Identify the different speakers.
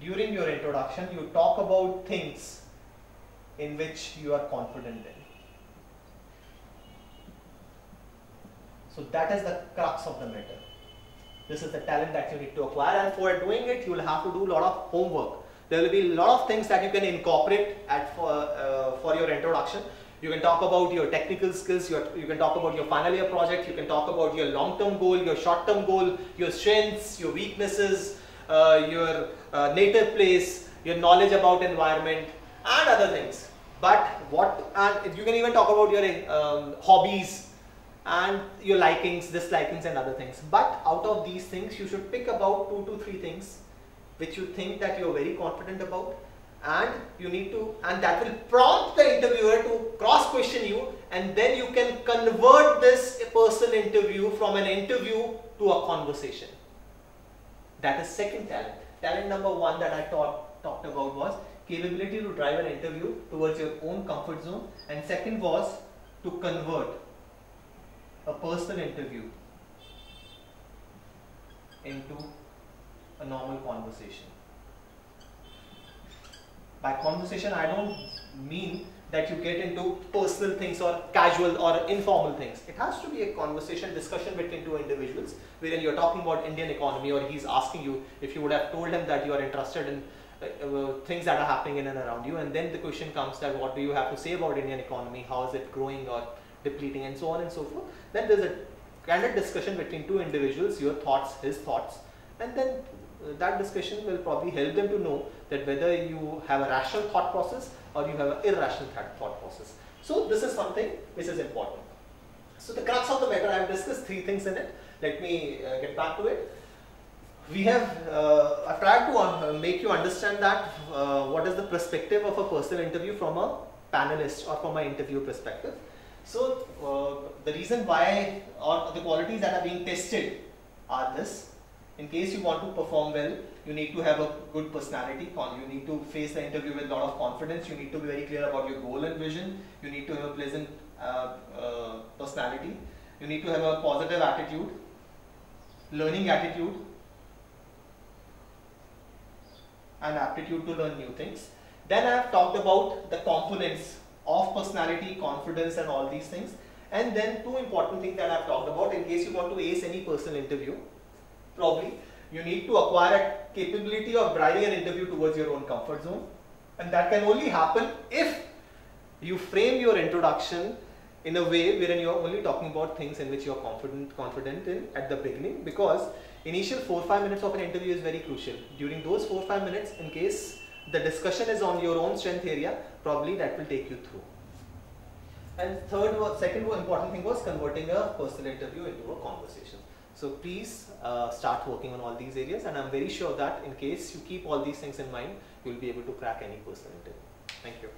Speaker 1: during your introduction, you talk about things in which you are confident in. So that is the crux of the matter. This is the talent that you need to acquire, and for doing it, you will have to do a lot of homework. There will be a lot of things that you can incorporate for your introduction. You can talk about your technical skills, you can talk about your final year project, you can talk about your long-term goal, your short-term goal, your strengths, your weaknesses, your native place, your knowledge about environment, and other things. But you can even talk about your hobbies and your likings, dislikings, and other things. But out of these things, you should pick about 2 to 3 things which you think that you are very confident about, and you need to, and that will prompt the interviewer to cross question you, and then you can convert this person interview from an interview to a conversation. That is second talent. Talent number 1 that I talked about was capability to drive an interview towards your own comfort zone, and second was to convert a personal interview into a normal conversation. By conversation, I don't mean that you get into personal things or casual or informal things. It has to be a conversation, discussion between 2 individuals, wherein you're talking about Indian economy, or he's asking you if you would have told him that you are interested in things that are happening in and around you, and then the question comes that what do you have to say about Indian economy, how is it growing or depleting, and so on and so forth. Then there's a candid discussion between 2 individuals, your thoughts, his thoughts, and then that discussion will probably help them to know that whether you have a rational thought process or you have an irrational thought process. So this is something which is important. So the crux of the matter, I have discussed 3 things in it. Let me get back to it. We have, I've tried to make you understand that what is the perspective of a personal interview from a panelist or from an interview perspective. So the reason why, or the qualities that are being tested are this. In case you want to perform well, you need to have a good personality. You need to face the interview with a lot of confidence. You need to be very clear about your goal and vision. You need to have a pleasant personality. You need to have a positive attitude, learning attitude, and aptitude to learn new things. Then I have talked about the components of personality, confidence, and all these things. And then 2 important things that I have talked about in case you want to ace any personal interview. Probably you need to acquire a capability of driving an interview towards your own comfort zone, and that can only happen if you frame your introduction in a way wherein you are only talking about things in which you are confident in at the beginning, because initial 4-5 minutes of an interview is very crucial. During those 4-5 minutes, in case the discussion is on your own strength area, probably that will take you through. And second important thing was converting a personal interview into a conversation. So please start working on all these areas, and I'm very sure that in case you keep all these things in mind, you will be able to crack any personal interview. Thank you.